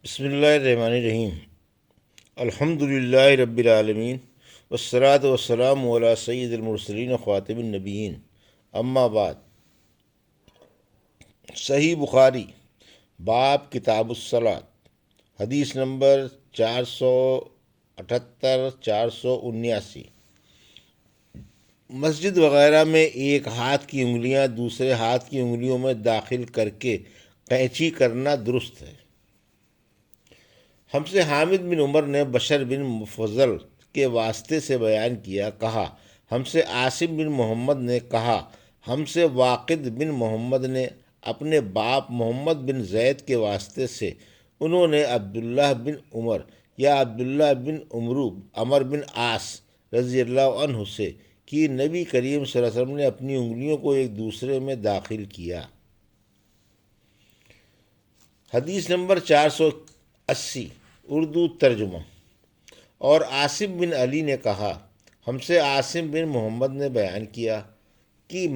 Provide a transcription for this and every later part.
بسم اللہ الرحمن الرحیم۔ الحمد للہ رب العالمین والصلاة والسلام علی سید المرسلین و خاتم النبیین، اما بعد۔ صحیح بخاری باب کتاب الصلاۃ، حدیث نمبر 478 479۔ مسجد وغیرہ میں ایک ہاتھ کی انگلیاں دوسرے ہاتھ کی انگلیوں میں داخل کر کے قینچی کرنا درست ہے۔ ہم سے حامد بن عمر نے بشر بن مفضل کے واسطے سے بیان کیا، کہا ہم سے عاصم بن محمد نے کہا ہم سے واقد بن محمد نے اپنے باپ محمد بن زید کے واسطے سے، انہوں نے عبداللہ بن عمر یا عبداللہ بن عمر بن عاص رضی اللہ عنہ سے کہ نبی کریم صلی اللہ علیہ وسلم نے اپنی انگلیوں کو ایک دوسرے میں داخل کیا۔ حدیث نمبر 480، اردو ترجمہ۔ اور عاصم بن علی نے کہا ہم سے عاصم بن محمد نے بیان کیا کہ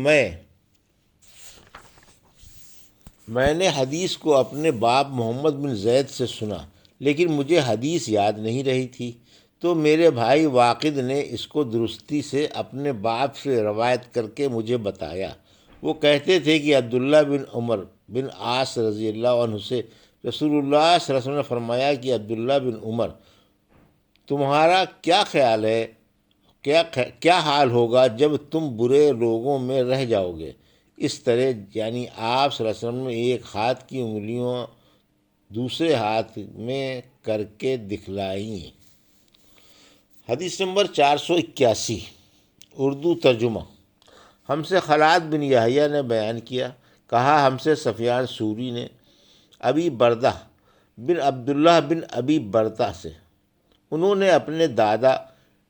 میں نے حدیث کو اپنے باپ محمد بن زید سے سنا، لیکن مجھے حدیث یاد نہیں رہی تھی، تو میرے بھائی واقد نے اس کو درستی سے اپنے باپ سے روایت کر کے مجھے بتایا۔ وہ کہتے تھے کہ عبداللہ بن عمر بن عاص رضی اللہ عنہ سے رسول اللہ صلی اللہ علیہ وسلم نے فرمایا کہ عبداللہ بن عمر، تمہارا کیا خیال ہے، کیا حال ہوگا جب تم برے لوگوں میں رہ جاؤ گے؟ اس طرح یعنی آپ صلی اللہ علیہ وسلم نے ایک ہاتھ کی انگلیوں دوسرے ہاتھ میں کر کے دکھلائیں۔ حدیث نمبر 481، اردو ترجمہ۔ ہم سے خلاد بن یحییٰ نے بیان کیا، کہا ہم سے سفیان ثوری نے ابی بردہ بن عبداللہ بن ابی بردہ سے، انہوں نے اپنے دادا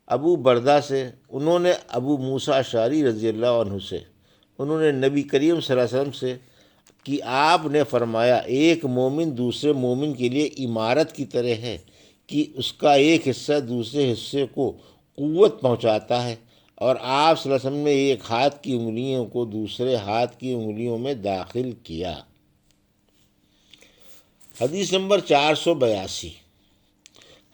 ابو بردہ سے، انہوں نے ابو موسیٰ اشعری رضی اللہ عنہ سے، انہوں نے نبی کریم صلی اللہ علیہ وسلم سے کہ آپ نے فرمایا ایک مومن دوسرے مومن کے لیے عمارت کی طرح ہے کہ اس کا ایک حصہ دوسرے حصے کو قوت پہنچاتا ہے، اور آپ صلی اللہ علیہ وسلم نے ایک ہاتھ کی انگلیوں کو دوسرے ہاتھ کی انگلیوں میں داخل کیا۔ حدیث نمبر 482،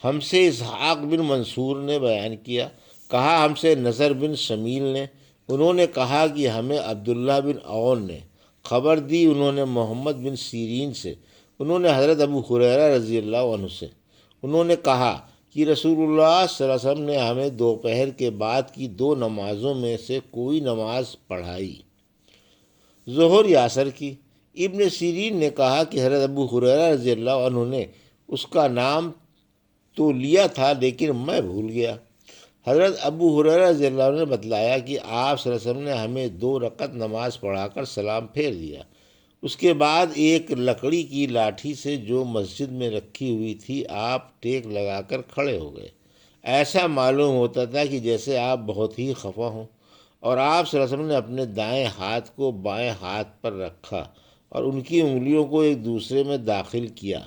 ہم سے اسحاق بن منصور نے بیان کیا، کہا ہم سے نصر بن شمیل نے، انہوں نے کہا کہ ہمیں عبداللہ بن عون نے خبر دی، انہوں نے محمد بن سیرین سے، انہوں نے حضرت ابو ہریرہ رضی اللہ عنہ سے، انہوں نے کہا کہ رسول اللہ صلی اللہ علیہ وسلم نے ہمیں دوپہر کے بعد کی دو نمازوں میں سے کوئی نماز پڑھائی، ظہر یا عصر کی۔ ابن سیرین نے کہا کہ حضرت ابو ہریرہ رضی اللہ عنہ نے اس کا نام تو لیا تھا لیکن میں بھول گیا۔ حضرت ابو ہریرہ رضی اللہ عنہ نے بتلایا کہ آپ صلی اللہ علیہ وسلم نے ہمیں 2 رکعت نماز پڑھا کر سلام پھیر دیا، اس کے بعد ایک لکڑی کی لاٹھی سے جو مسجد میں رکھی ہوئی تھی آپ ٹیک لگا کر کھڑے ہو گئے، ایسا معلوم ہوتا تھا کہ جیسے آپ بہت ہی خفا ہوں، اور آپ صلی اللہ علیہ وسلم نے اپنے دائیں ہاتھ کو بائیں ہاتھ پر رکھا اور ان کی انگلیوں کو ایک دوسرے میں داخل کیا،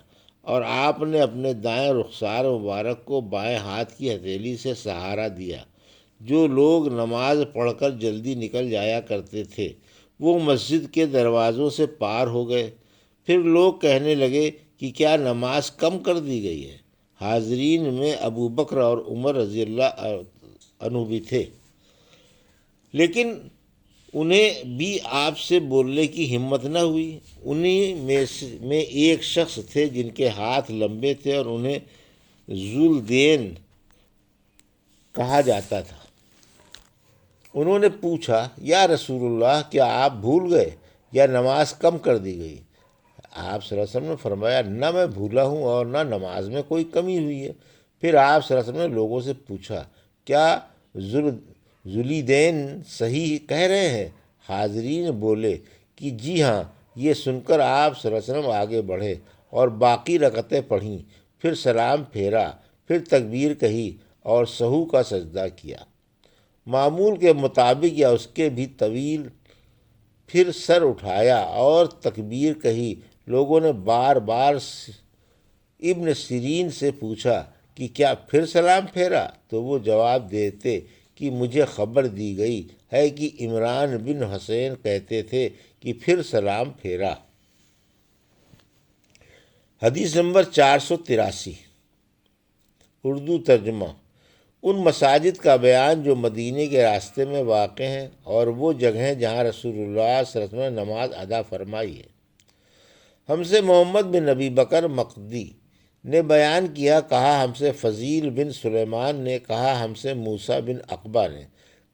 اور آپ نے اپنے دائیں رخسار مبارک کو بائیں ہاتھ کی ہتھیلی سے سہارا دیا۔ جو لوگ نماز پڑھ کر جلدی نکل جایا کرتے تھے وہ مسجد کے دروازوں سے پار ہو گئے۔ پھر لوگ کہنے لگے کہ کیا نماز کم کر دی گئی ہے؟ حاضرین میں ابو بکر اور عمر رضی اللہ عنہ بھی تھے، لیکن انہیں بھی آپ سے بولنے کی ہمت نہ ہوئی۔ انہی میں ایک شخص تھے جن کے ہاتھ لمبے تھے اور انہیں ذوالدین کہا جاتا تھا۔ انہوں نے پوچھا یا رسول اللہ، کیا آپ بھول گئے یا نماز کم کر دی گئی؟ آپ صلی اللہ علیہ وسلم نے فرمایا نہ میں بھولا ہوں اور نہ نماز میں کوئی کمی ہوئی ہے۔ پھر آپ صلی اللہ علیہ وسلم نے لوگوں سے پوچھا کیا ذوالدین صحیح کہہ رہے ہیں؟ حاضرین بولے کہ جی ہاں۔ یہ سن کر آپ صلی اللہ علیہ وسلم آگے بڑھے اور باقی رکعتیں پڑھیں، پھر سلام پھیرا، پھر تکبیر کہی اور سہو کا سجدہ کیا، معمول کے مطابق یا اس کے بھی طویل، پھر سر اٹھایا اور تکبیر کہی۔ لوگوں نے بار بار ابن سیرین سے پوچھا کہ کیا پھر سلام پھیرا؟ تو وہ جواب دیتے کہ مجھے خبر دی گئی ہے کہ عمران بن حسین کہتے تھے کہ پھر سلام پھیرا۔ حدیث نمبر 483، اردو ترجمہ۔ ان مساجد کا بیان جو مدینے کے راستے میں واقع ہیں اور وہ جگہیں جہاں رسول اللہ صلی اللہ علیہ وسلم نے نماز ادا فرمائی ہے۔ ہم سے محمد بن ابی بکر مقدی نے بیان کیا، کہا ہم سے فضیل بن سلیمان نے، کہا ہم سے موسیٰ بن عقبہ نے،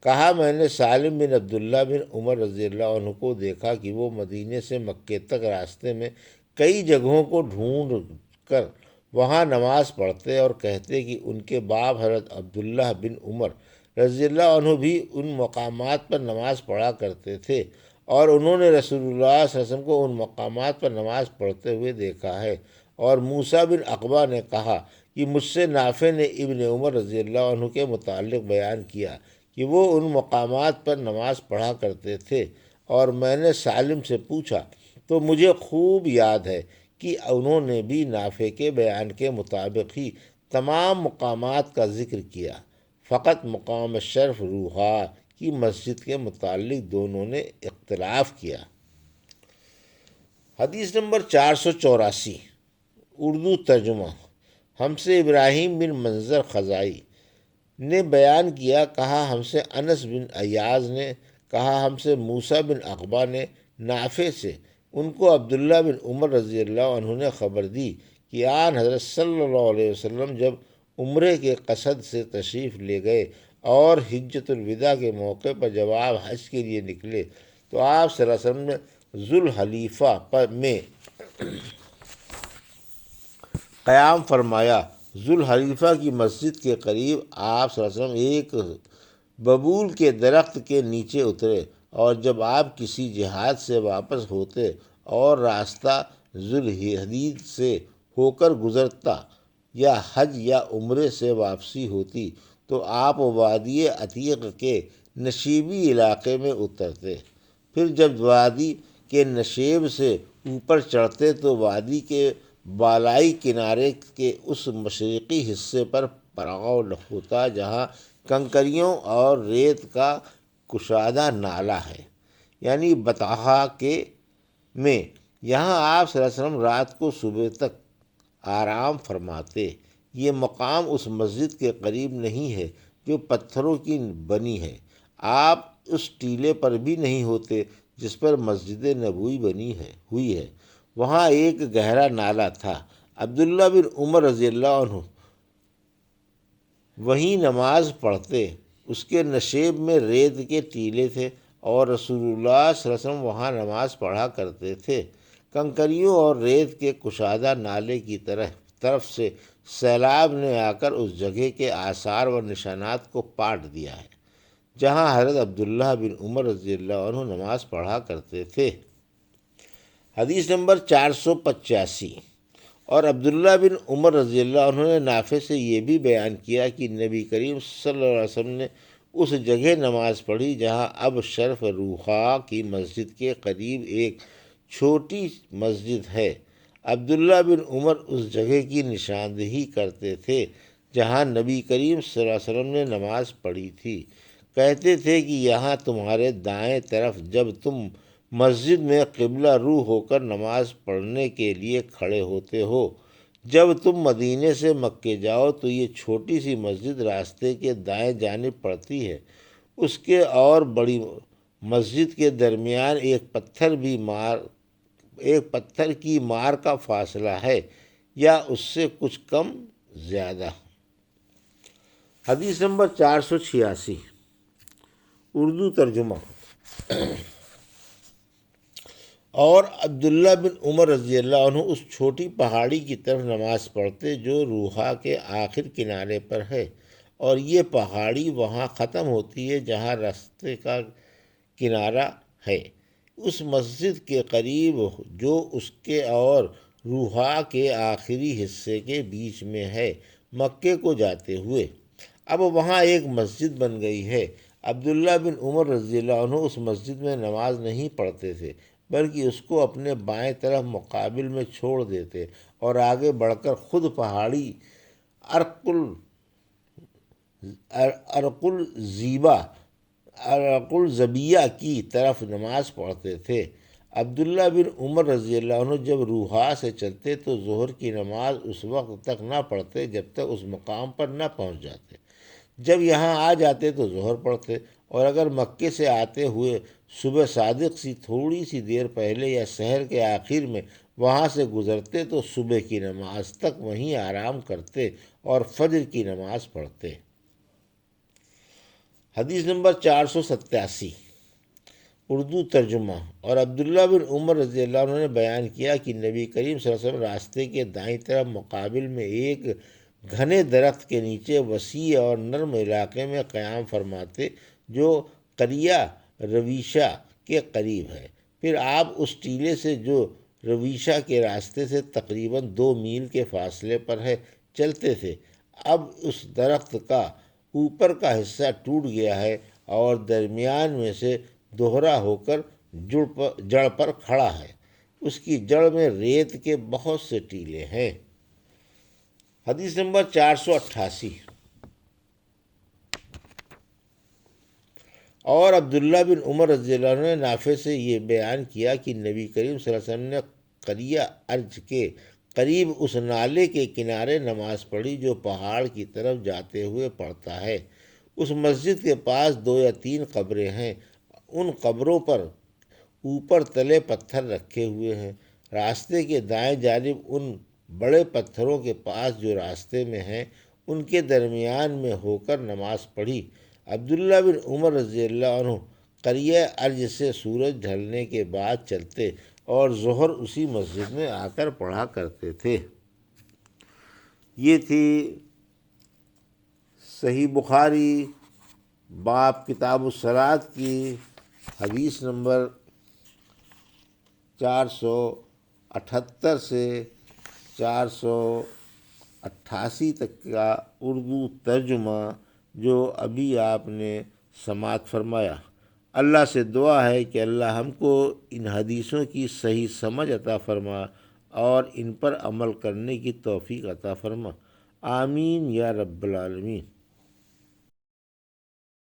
کہا میں نے سالم بن عبداللہ بن عمر رضی اللہ عنہ کو دیکھا کہ وہ مدینے سے مکے تک راستے میں کئی جگہوں کو ڈھونڈ کر وہاں نماز پڑھتے اور کہتے کہ ان کے باپ حضرت عبداللہ بن عمر رضی اللہ عنہ بھی ان مقامات پر نماز پڑھا کرتے تھے، اور انہوں نے رسول اللہ صلی اللہ علیہ وسلم کو ان مقامات پر نماز پڑھتے ہوئے دیکھا ہے۔ اور موسیٰ بن عقبہ نے کہا کہ مجھ سے نافع نے ابن عمر رضی اللہ عنہ کے متعلق بیان کیا کہ وہ ان مقامات پر نماز پڑھا کرتے تھے، اور میں نے سالم سے پوچھا تو مجھے خوب یاد ہے کہ انہوں نے بھی نافع کے بیان کے مطابق ہی تمام مقامات کا ذکر کیا، فقط مقام شرف روحا کی مسجد کے متعلق دونوں نے اختلاف کیا۔ حدیث نمبر 484، اردو ترجمہ۔ ہم سے ابراہیم بن منظر خزائی نے بیان کیا، کہا ہم سے انس بن ایاز نے، کہا ہم سے موسیٰ بن عقبہ نے نافع سے، ان کو عبداللہ بن عمر رضی اللہ عنہ نے خبر دی کہ آن حضرت صلی اللہ علیہ وسلم جب عمرے کے قصد سے تشریف لے گئے اور حجۃ الوداع کے موقع پر جب آپ حج کے لیے نکلے تو آپ صلی اللہ علیہ وسلم نے ذوالحلیفہ میں قیام فرمایا۔ ذوالحلیفہ کی مسجد کے قریب آپ صلی اللہ علیہ وسلم ایک ببول کے درخت کے نیچے اترے، اور جب آپ کسی جہاد سے واپس ہوتے اور راستہ ذوالحلیفہ سے ہو کر گزرتا یا حج یا عمرے سے واپسی ہوتی تو آپ وادی عتیق کے نشیبی علاقے میں اترتے، پھر جب وادی کے نشیب سے اوپر چڑھتے تو وادی کے بالائی کنارے کے اس مشرقی حصے پر پڑاؤ ہوتا جہاں کنکریوں اور ریت کا کشادہ نالہ ہے، یعنی بطحا کے میں۔ یہاں آپ صلی اللہ علیہ وسلم رات کو صبح تک آرام فرماتے۔ یہ مقام اس مسجد کے قریب نہیں ہے جو پتھروں کی بنی ہے، آپ اس ٹیلے پر بھی نہیں ہوتے جس پر مسجد نبوی بنی ہوئی ہے، وہاں ایک گہرا نالہ تھا۔ عبداللہ بن عمر رضی اللہ عنہ وہیں نماز پڑھتے، اس کے نشیب میں ریت کے ٹیلے تھے، اور رسول اللہ صلی اللہ علیہ وسلم وہاں نماز پڑھا کرتے تھے۔ کنکریوں اور ریت کے کشادہ نالے کی طرف سے سیلاب نے آ کر اس جگہ کے آثار و نشانات کو پاٹ دیا ہے جہاں حضرت عبداللہ بن عمر رضی اللہ عنہ نماز پڑھا کرتے تھے۔ حدیث نمبر 485، اور عبداللہ بن عمر رضی اللہ عنہ نے نافع سے یہ بھی بیان کیا کہ نبی کریم صلی اللہ علیہ وسلم نے اس جگہ نماز پڑھی جہاں اب شرف روحا کی مسجد کے قریب ایک چھوٹی مسجد ہے۔ عبداللہ بن عمر اس جگہ کی نشاندہی کرتے تھے جہاں نبی کریم صلی اللہ علیہ وسلم نے نماز پڑھی تھی، کہتے تھے کہ یہاں تمہارے دائیں طرف جب تم مسجد میں قبلہ رو ہو کر نماز پڑھنے کے لیے کھڑے ہوتے ہو، جب تم مدینے سے مکے جاؤ تو یہ چھوٹی سی مسجد راستے کے دائیں جانب پڑتی ہے، اس کے اور بڑی مسجد کے درمیان ایک پتھر کی مار کا فاصلہ ہے یا اس سے کچھ کم زیادہ۔ حدیث نمبر 486، اردو ترجمہ۔ اور عبداللہ بن عمر رضی اللہ عنہ اس چھوٹی پہاڑی کی طرف نماز پڑھتے جو روحا کے آخر کنارے پر ہے، اور یہ پہاڑی وہاں ختم ہوتی ہے جہاں راستے کا کنارہ ہے، اس مسجد کے قریب جو اس کے اور روحا کے آخری حصے کے بیچ میں ہے، مکے کو جاتے ہوئے۔ اب وہاں ایک مسجد بن گئی ہے۔ عبداللہ بن عمر رضی اللہ عنہ اس مسجد میں نماز نہیں پڑھتے تھے بلکہ اس کو اپنے بائیں طرف مقابل میں چھوڑ دیتے اور آگے بڑھ کر خود پہاڑی ارق الزبیہ کی طرف نماز پڑھتے تھے۔ عبداللہ بن عمر رضی اللہ عنہ جب روحا سے چلتے تو ظہر کی نماز اس وقت تک نہ پڑھتے جب تک اس مقام پر نہ پہنچ جاتے، جب یہاں آ جاتے تو ظہر پڑھتے، اور اگر مکے سے آتے ہوئے صبح صادق سی تھوڑی سی دیر پہلے یا سحر کے آخر میں وہاں سے گزرتے تو صبح کی نماز تک وہیں آرام کرتے اور فجر کی نماز پڑھتے۔ حدیث نمبر 487، اردو ترجمہ۔ اور عبداللہ بن عمر رضی اللہ عنہ نے بیان کیا کہ نبی کریم صلی اللہ علیہ وسلم راستے کے دائیں طرف مقابل میں ایک گھنے درخت کے نیچے وسیع اور نرم علاقے میں قیام فرماتے جو قریہ رویشہ کے قریب ہے۔ پھر آپ اس ٹیلے سے جو رویشہ کے راستے سے تقریباً 2 میل کے فاصلے پر ہے چلتے تھے۔ اب اس درخت کا اوپر کا حصہ ٹوٹ گیا ہے اور درمیان میں سے دوہرا ہو کر جڑ پر کھڑا ہے، اس کی جڑ میں ریت کے بہت سے ٹیلے ہیں۔ حدیث نمبر 488، اور عبداللہ بن عمر رضی اللہ عنہ نے نافع سے یہ بیان کیا کہ نبی کریم صلی اللہ علیہ وسلم نے قریہ ارج کے قریب اس نالے کے کنارے نماز پڑھی جو پہاڑ کی طرف جاتے ہوئے پڑتا ہے۔ اس مسجد کے پاس 2 یا 3 قبریں ہیں، ان قبروں پر اوپر تلے پتھر رکھے ہوئے ہیں۔ راستے کے دائیں جانب ان بڑے پتھروں کے پاس جو راستے میں ہیں ان کے درمیان میں ہو کر نماز پڑھی۔ عبداللہ بن عمر رضی اللہ عنہ قریہ ارج سے سورج ڈھلنے کے بعد چلتے اور ظہر اسی مسجد میں آ کر پڑھا کرتے تھے۔ یہ تھی صحیح بخاری باب کتاب الصلاۃ کی حدیث نمبر 478 سے 488 تک کا اردو ترجمہ جو ابھی آپ نے سماعت فرمایا۔ اللہ سے دعا ہے کہ اللہ ہم کو ان حدیثوں کی صحیح سمجھ عطا فرما اور ان پر عمل کرنے کی توفیق عطا فرما، آمین یا رب العالمین۔